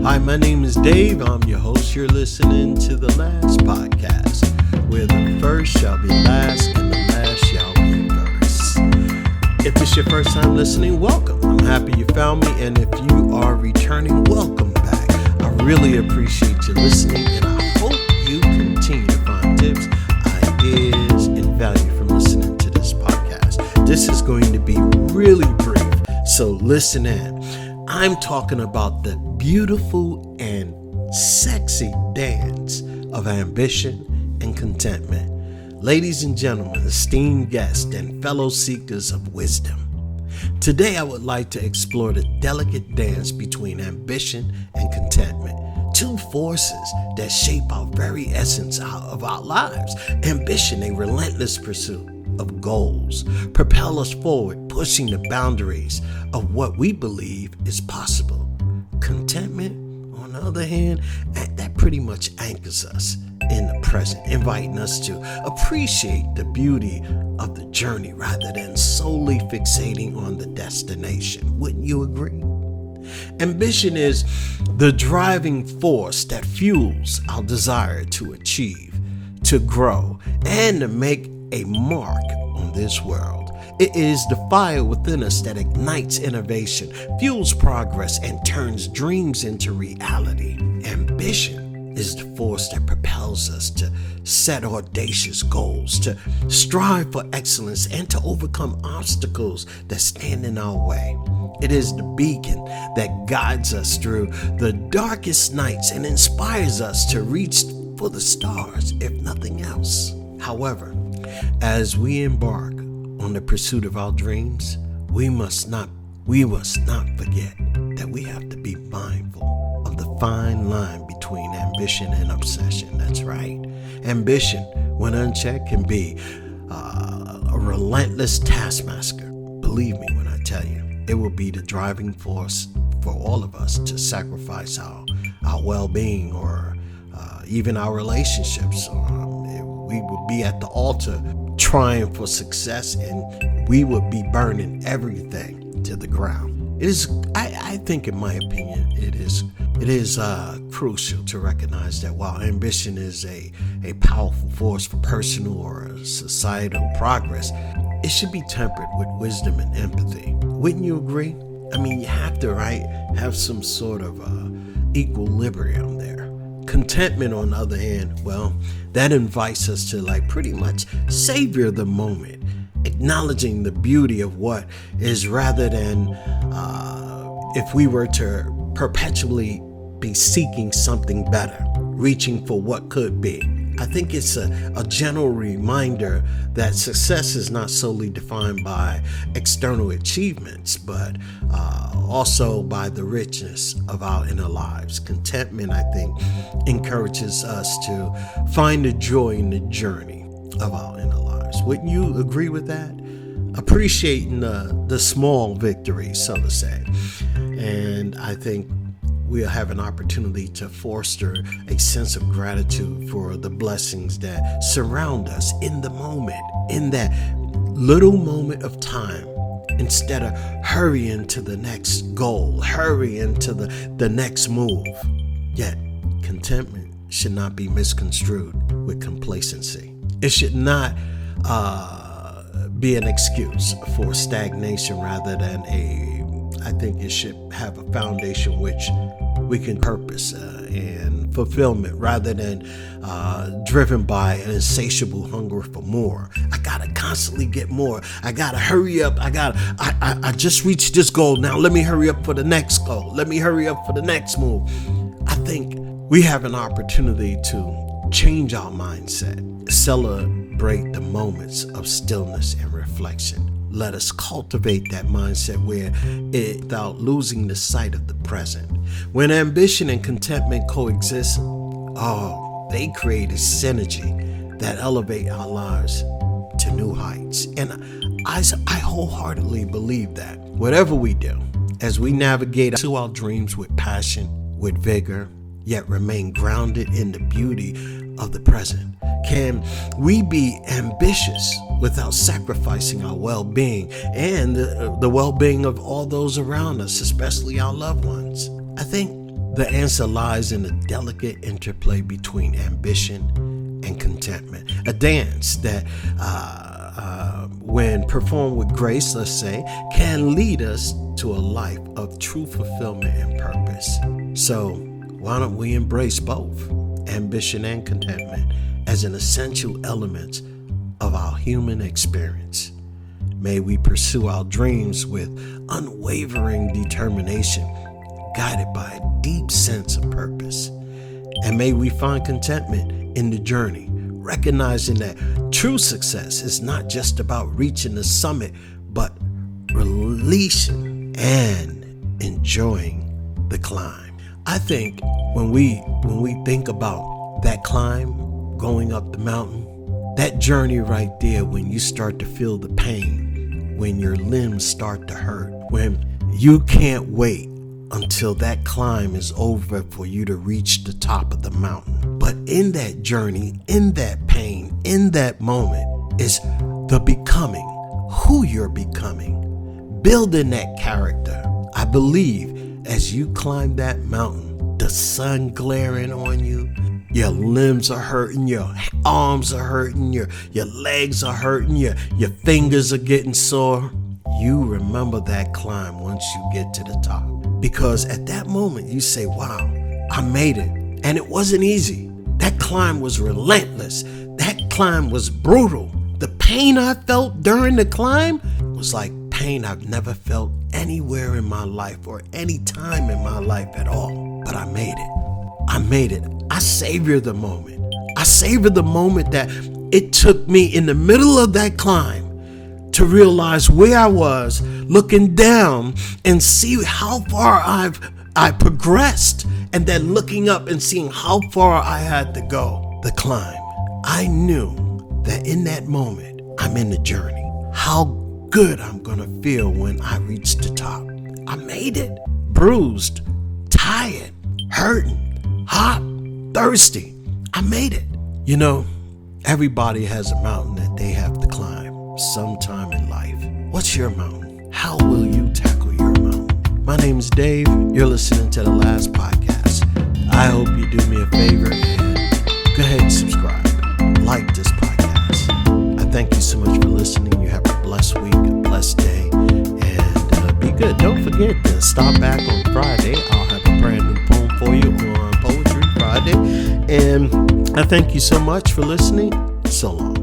Hi, my name is Dave. I'm your host. You're listening to the last podcast, where the first shall be last and the last shall be first. If it's your first time listening, welcome. I'm happy you found me, and if you are returning, welcome back. I really appreciate you listening, and I hope you continue to find tips, ideas, and value from listening to this podcast. This is going to be really brief, so listen in. I'm talking about the beautiful and sexy dance of ambition and contentment. Ladies and gentlemen, esteemed guests and fellow seekers of wisdom, today I would like to explore the delicate dance between ambition and contentment, two forces that shape our very essence of our lives. Ambition, a relentless pursuit of goals, propel us forward, pushing the boundaries of what we believe is possible. Contentment, on the other hand, that pretty much anchors us in the present, inviting us to appreciate the beauty of the journey rather than solely fixating on the destination. Wouldn't you agree? Ambition is the driving force that fuels our desire to achieve, to grow, and to make a mark on this world. It is the fire within us that ignites innovation, fuels progress, and turns dreams into reality. Ambition is the force that propels us to set audacious goals, to strive for excellence, and to overcome obstacles that stand in our way. It is the beacon that guides us through the darkest nights and inspires us to reach for the stars, if nothing else. However, as we embark on the pursuit of our dreams, we must not forget that we have to be mindful of the fine line between ambition and obsession. That's right. Ambition, when unchecked, can be a relentless taskmaster. Believe me when I tell you, it will be the driving force for all of us to sacrifice our well-being or even our relationships. We would be at the altar trying for success, and we would be burning everything to the ground. It is, I think, in my opinion, it is crucial to recognize that while ambition is a powerful force for personal or societal progress, it should be tempered with wisdom and empathy. Wouldn't you agree? I mean, you have to, have some sort of equilibrium there. Contentment, on the other hand, well, that invites us to pretty much savor the moment, acknowledging the beauty of what is rather than if we were to perpetually be seeking something better, reaching for what could be. I think it's a general reminder that success is not solely defined by external achievements, but also by the richness of our inner lives. Contentment, I think, encourages us to find the joy in the journey of our inner lives. Wouldn't you agree with that? Appreciating the small victories, so to say. And I think we'll have an opportunity to foster a sense of gratitude for the blessings that surround us in the moment, in that little moment of time, instead of hurrying to the next goal, hurrying to the next move. Yet, contentment should not be misconstrued with complacency. It should not be an excuse for stagnation rather than I think it should have a foundation which we can purpose and fulfillment rather than driven by an insatiable hunger for more. I gotta constantly get more. I gotta hurry up. I just reached this goal. Now let me hurry up for the next goal. Let me hurry up for the next move. I think we have an opportunity to change our mindset, celebrate the moments of stillness and reflection. Let us cultivate that mindset without losing the sight of the present. When ambition and contentment coexist, they create a synergy that elevate our lives to new heights. And I wholeheartedly believe that whatever we do, as we navigate to our dreams with passion, with vigor, yet remain grounded in the beauty of the present, can we be ambitious without sacrificing our well-being and the well-being of all those around us, especially our loved ones? I think The answer lies in a delicate interplay between ambition and contentment. A dance that, when performed with grace, let's say, can lead us to a life of true fulfillment and purpose. So why don't we embrace both ambition and contentment as an essential element of our human experience? May we pursue our dreams with unwavering determination, guided by a deep sense of purpose. And may we find contentment in the journey, recognizing that true success is not just about reaching the summit, but releasing and enjoying the climb. I think when we think about that climb, going up the mountain, that journey right there, when you start to feel the pain, when your limbs start to hurt, when you can't wait until that climb is over for you to reach the top of the mountain. But in that journey, in that pain, in that moment is the becoming, who you're becoming, building that character. I believe as you climb that mountain, the sun glaring on you, your limbs are hurting, your arms are hurting, your legs are hurting, your fingers are getting sore. You remember that climb once you get to the top. Because at that moment you say, wow, I made it. And it wasn't easy. That climb was relentless. That climb was brutal. The pain I felt during the climb was like pain I've never felt anywhere in my life or any time in my life at all. But I made it. I made it. I savor the moment. I savor the moment that it took me in the middle of that climb to realize where I was, looking down and see how far I progressed, and then looking up and seeing how far I had to go. The climb. I knew that in that moment, I'm in the journey. How good I'm gonna feel when I reach the top. I made it. Bruised, tired, hurting, hot, thirsty. I made it. You know, everybody has a mountain that they have to climb sometime in life. What's your mountain? How will you tackle your mountain? My name is Dave. You're listening to The Last Podcast. I hope you do me a favor and go ahead and subscribe. Like this podcast. I thank you so much for listening. You have a blessed week, a blessed day, and be good. Don't forget to stop back on Friday. I'll have a brand new poem for you on Poetry Friday. And I thank you so much for listening. So long.